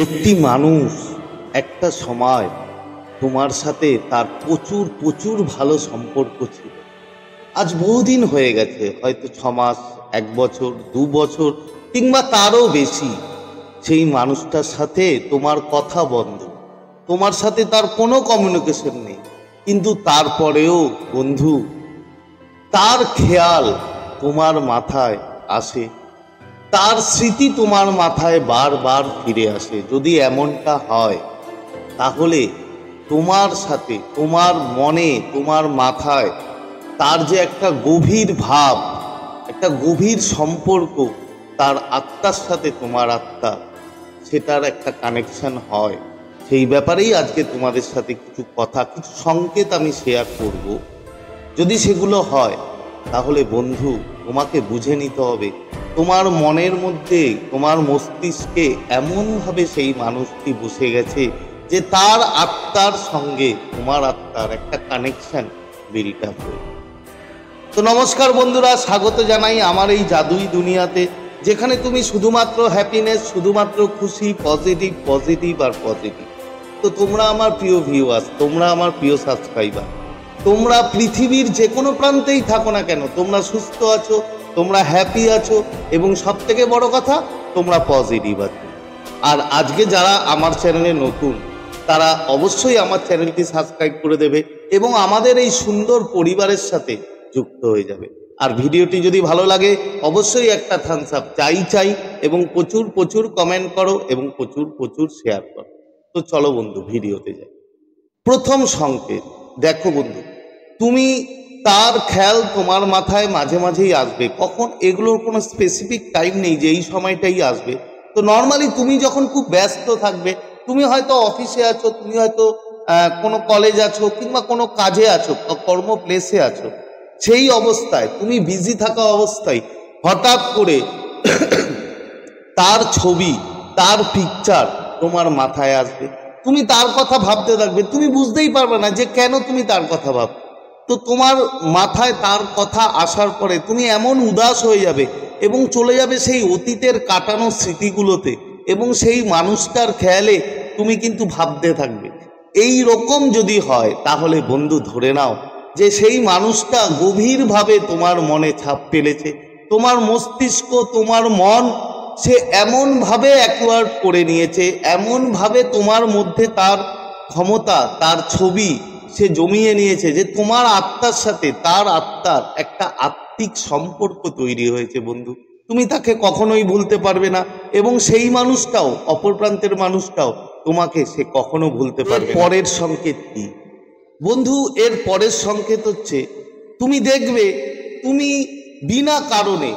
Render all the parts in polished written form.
একটি মানুষ একটা সময় তোমার সাথে তার প্রচুর প্রচুর ভালো সম্পর্ক ছিল। আজ বহুদিন হয়ে গেছে, হয়তো 6 মাস, 1 বছর, 2 বছর কিংবা তারও বেশি। সেই মানুষটার সাথে তোমার কথা বন্ধ, তোমার সাথে তার কোনো কমিউনিকেশন নেই, কিন্তু তারপরেও বন্ধু তার খেয়াল তোমার মাথায় আসে, তার স্মৃতি তোমার মাথায় বারবার ফিরে আসে। যদি এমনটা হয় তাহলে তোমার সাথে, তোমার মনে, তোমার মাথায় তার যে একটা গভীর ভাব, একটা গভীর সম্পর্ক, তার আত্মার সাথে তোমার আত্মা, সেটার একটা কানেকশন হয়। সেই ব্যাপারেই আজকে তোমাদের সাথে কিছু কথা, কিছু সংকেত আমি শেয়ার করব। যদি সেগুলো হয় তাহলে বন্ধু তোমাকে বুঝে নিতে হবে তোমার মনের মধ্যে, তোমার মস্তিষ্কে এমনভাবে সেই মানুষটি বসে গেছে যে তার আত্মার সঙ্গে তোমার আত্মার একটা কানেকশন বিল্ড আপ হয়েছে। তো নমস্কার বন্ধুরা, স্বাগত জানাই আমার এই জাদুই দুনিয়াতে, যেখানে তুমি শুধুমাত্র হ্যাপিনেস, শুধুমাত্র খুশি, পজিটিভ পজিটিভ আর পজিটিভ। তো তোমরা আমার প্রিয় ভিউয়ার্স, তোমরা আমার প্রিয় সাবস্ক্রাইবার, তোমরা পৃথিবীর যে কোনো প্রান্তেই থাকো না কেন, তোমরা সুস্থ আছো, তোমরা হ্যাপি আছো, এবং সব থেকে বড় কথা তোমরা পজিটিভ আছো। আর আজকে যারা আমার চ্যানেলে নতুন, তারা অবশ্যই আমার চ্যানেলটি সাবস্ক্রাইব করে দেবে এবং আমাদের এই সুন্দর পরিবারের সাথে যুক্ত হয়ে যাবে। আর ভিডিওটি যদি ভালো লাগে অবশ্যই একটা থামস আপ চাই, এবং প্রচুর প্রচুর কমেন্ট করো এবং প্রচুর প্রচুর শেয়ার করো। তো চলো বন্ধু ভিডিওতে যাই। প্রথম সংকেত দেখো বন্ধু, তুমি তার খেয়াল তোমার মাথায় মাঝে মাঝেই আসবে। কখন, এগুলোর কোনো স্পেসিফিক টাইম নেই যে এই সময়টাই আসবে। তো নর্মালি তুমি যখন খুব ব্যস্ত থাকবে, তুমি হয়তো অফিসে আছো, তুমি হয়তো কোনো কলেজ আছো কিংবা কোনো কাজে আছো, কর্ম প্লেসে আছো, সেই অবস্থায় তুমি বিজি থাকা অবস্থায় হঠাৎ করে তার ছবি, তার পিকচার তোমার মাথায় আসবে। তুমি তার কথা ভাবতে থাকবে, তুমি বুঝতেই পারবে না যে কেন তুমি তার কথা ভাববে। তো তোমার মাথায় তার কথা আসার পরে তুমি এমন উদাস হয়ে যাবে এবং চলে যাবে সেই অতীতের কাটানো স্মৃতিগুলোতে, এবং সেই মানুষটার খেয়ালে তুমি কিন্তু ভাবতে থাকবে। এই রকম যদি হয় তাহলে বন্ধু ধরে নাও যে সেই মানুষটা গভীরভাবে তোমার মনে ছাপ ফেলেছে। তোমার মস্তিষ্ক, তোমার মন সে এমনভাবে অ্যাকোয়ার্ড করে নিয়েছে, এমনভাবে তোমার মধ্যে তার ক্ষমতা, তার ছবি সে জমিয়ে নিয়েছে যে তোমার আত্মার সাথে তার আত্মার একটা আত্মিক সম্পর্ক তৈরি হয়েছে বন্ধু। তুমি তাকে কখনোই ভুলতে পারবে না, এবং সেই মানুষটাও, অপর প্রান্তের মানুষটাও তোমাকে সে কখনো ভুলতে পারবে না। পরের সংকেত কি বন্ধু? এর পরের সংকেত হচ্ছে, তুমি দেখবে তুমি বিনা কারণে,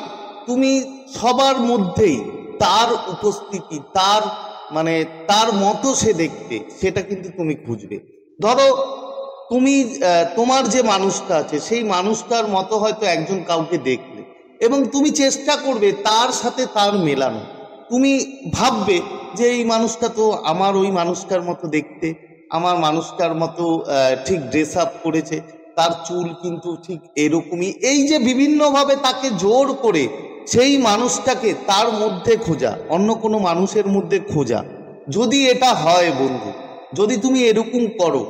তুমি সবার মধ্যেই তার উপস্থিতি, তার তার মতো সে দেখতে, সেটা কিন্তু তুমি খুঁজবে। ধরো তুমি তোমার যে মানুষটা আছে সেই মানুষটার মতো হয়তো একজন কাউকে দেখলে, এবং তুমি চেষ্টা করবে তার সাথে তার মেলানো। তুমি ভাববে যে এই মানুষটা তো আমার ওই মানুষটার মতো দেখতে, আমার মানুষটার মতো ঠিক ড্রেস আপ করেছে, তার চুল কিন্তু ঠিক এরকমই। এই যে বিভিন্নভাবে তাকে জোর করে সেই মানুষটাকে তার মধ্যে খোঁজা, অন্য কোনো মানুষের মধ্যে খোঁজা। যদি এটা হয় বন্ধু, যদি তুমি এরকম করো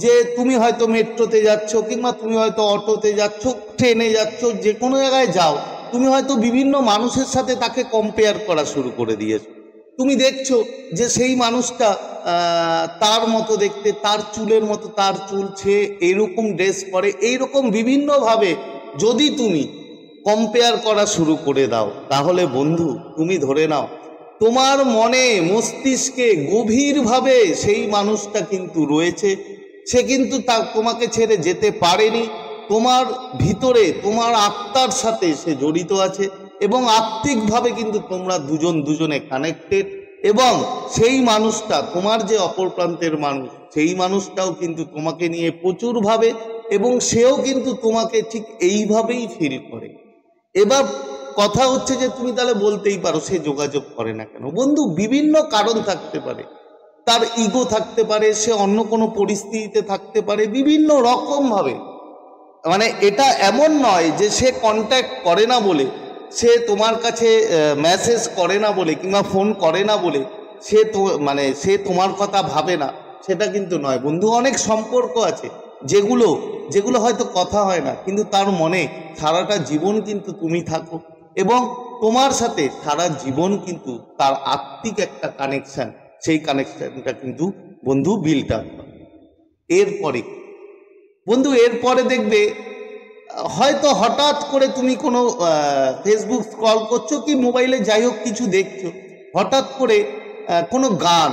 যে তুমি হয়তো মেট্রোতে যাচ্ছ, কিংবা তুমি হয়তো অটোতে যাচ্ছ, ট্রেনে যাচ্ছ, যে কোনো জায়গায় যাও, তুমি হয়তো বিভিন্ন মানুষের সাথে তাকে কম্পেয়ার করা শুরু করে দিয়েছো। তুমি দেখছো যে সেই মানুষটা তার মতো দেখতে, তার চুলের মতো তার চুল, সে এরকম ড্রেস পরে, এইরকম বিভিন্নভাবে যদি তুমি কম্পেয়ার করা শুরু করে দাও, তাহলে বন্ধু তুমি ধরে নাও তোমার মনে, মস্তিষ্কে গভীরভাবে সেই মানুষটা কিন্তু রয়েছে। সে কিন্তু তোমাকে ছেড়ে যেতে পারেনি। তোমার ভিতরে, তোমার আত্মার সাথে সে জড়িত আছে, এবং আত্মিকভাবে কিন্তু তোমরা দুজন দুজনে কানেক্টেড। এবং সেই মানুষটা, তোমার যে অপর প্রান্তের মানুষ, সেই মানুষটাও কিন্তু তোমাকে নিয়ে প্রচুর ভাবে, এবং সেও কিন্তু তোমাকে ঠিক এইভাবেই ফিল করে। এবার কথা হচ্ছে যে তুমি তাহলে বলতেই পারো সে যোগাযোগ করে না কেন? বন্ধু বিভিন্ন কারণ থাকতে পারে, তার ইগো থাকতে পারে, সে অন্য কোনো পরিস্থিতিতে থাকতে পারে, বিভিন্ন রকম ভাবে। এটা এমন নয় যে সে কন্ট্যাক্ট করে না বলে, সে তোমার কাছে মেসেজ করে না বলে, কিংবা ফোন করে না বলে সে তোমার কথা ভাবে না, সেটা কিন্তু নয় বন্ধু। অনেক সম্পর্ক আছে যেগুলো যেগুলো হয়তো কথা হয় না, কিন্তু তার মনে সারাটা জীবন কিন্তু তুমি থাকো, এবং তোমার সাথে সারা জীবন কিন্তু তার আত্মিক একটা কানেকশন, সেই কানেকশনটা কিন্তু বন্ধু বিল্ট আপ হয়। এরপরে বন্ধু, এরপরে দেখবে হয়তো হঠাৎ করে তুমি কোনো ফেসবুক স্ক্রল করছো কি মোবাইলে যাই হোক কিছু দেখছো, হঠাৎ করে কোনো গান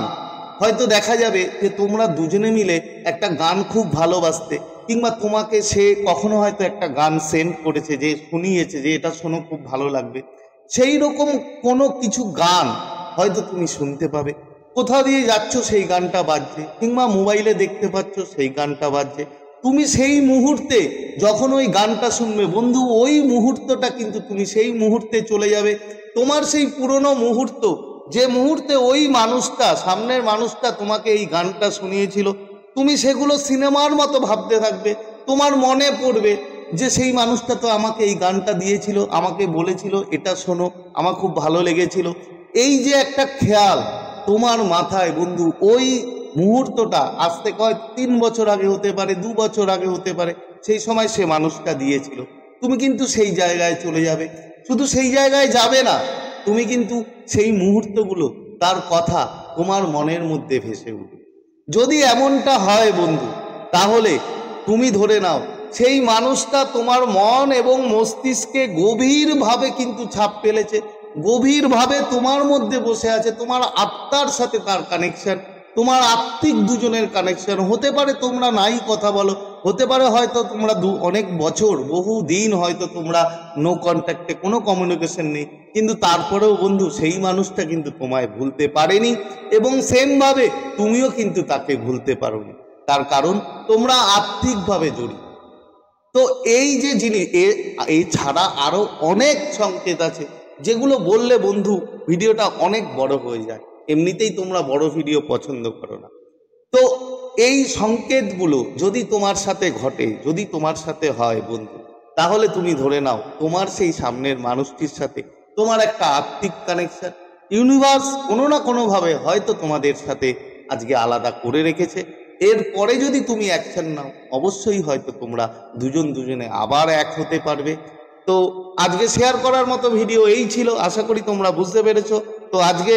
হয়তো দেখা যাবে যে তোমরা দুজনে মিলে একটা গান খুব ভালোবাসতে, কিংবা তোমাকে সে কখনো হয়তো একটা গান সেন্ড করেছে, যে শুনিয়েছে যে এটা শোনো খুব ভালো লাগবে, সেই রকম কোনো কিছু গান হয়তো তুমি শুনতে পাবে। কোথাও দিয়ে যাচ্ছ সেই গানটা বাজছে, কিংবা মোবাইলে দেখতে পাচ্ছ সেই গানটা বাজছে। তুমি সেই মুহূর্তে যখন ওই গানটা শুনবে বন্ধু, ওই মুহূর্তটা কিন্তু তুমি সেই মুহূর্তে চলে যাবে তোমার সেই পুরনো মুহূর্ত, যে মুহূর্তে ওই মানুষটা, সামনের মানুষটা তোমাকে এই গানটা শুনিয়েছিল, তুমি সেগুলো সিনেমার মতো ভাবতে থাকবে। তোমার মনে পড়বে যে সেই মানুষটা তো আমাকে এই গানটা দিয়েছিল, আমাকে বলেছিল এটা শোনো, আমার খুব ভালো লেগেছিল। এই যে একটা খেয়াল তোমার মাথায় বন্ধু, ওই মুহূর্তটা আজ থেকে হয় 3 বছর আগে হতে পারে, 2 বছর আগে হতে পারে, সেই সময় সে মানুষটা দিয়েছিল। তুমি কিন্তু সেই জায়গায় চলে যাবে। শুধু সেই জায়গায় যাবে না, তুমি কিন্তু সেই মুহূর্তগুলো, তার কথা তোমার মনের মধ্যে ভেসে উঠবে। যদি এমনটা হয় বন্ধু, তাহলে তুমি ধরে নাও সেই মানুষটা তোমার মন এবং মস্তিষ্কে গভীরভাবে কিন্তু ছাপ ফেলেছে, গভীরভাবে তোমার মধ্যে বসে আছে। তোমার আত্মার সাথে তার কানেকশন, তোমার আত্মিক দুজনের কানেকশন হতে পারে। তোমরা নাই কথা বলো, হতে পারে হয়তো তোমরা অনেক বছর, বহু দিন হয়তো তোমরা নো কন্ট্যাক্টে, কোনো কমিউনিকেশন নেই, কিন্তু তারপরেও বন্ধু সেই মানুষটা কিন্তু তোমায় ভুলতে পারেনি, এবং সেমভাবে তুমিও কিন্তু তাকে ভুলতে পারোনি। তার কারণ তোমরা আত্মিকভাবে জড়িত। তো এই যে জিনিস, এই ছাড়া আরো অনেক সংকেত আছে, যেগুলো বললে বন্ধু ভিডিওটা অনেক বড় হয়ে যায়। এমনিতেই তোমরা বড় ভিডিও পছন্দ করো না। তো এই সংকেতগুলো যদি তোমার সাথে ঘটে, যদি তোমার সাথে হয় বন্ধু, তাহলে তুমি ধরে নাও তোমার সেই সামনের মানুষটির সাথে তোমার একটা আত্মিক কানেকশন, ইউনিভার্স কোনো না কোনোভাবে হয়তো তোমাদের সাথে আজকে আলাদা করে রেখেছে। এরপরে যদি তুমি অ্যাকশন নাও, অবশ্যই হয়তো তোমরা দুজনে আবার এক হতে পারবে। তো আজকে শেয়ার করার মতো ভিডিও এই ছিল, আশা করি তোমরা বুঝতে পেরেছো। তো আজকে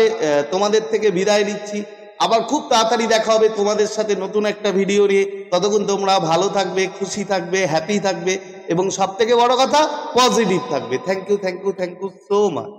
তোমাদের থেকে বিদায় নিচ্ছি। আবার খুব তাড়াতাড়ি দেখা হবে তোমাদের সাথে নতুন একটা ভিডিও নিয়ে। ততক্ষণ তোমরা ভালো থাকবে, খুশি থাকবে, হ্যাপি থাকবে, এবং সব থেকে বড় কথা পজিটিভ থাকবে। Thank you so much.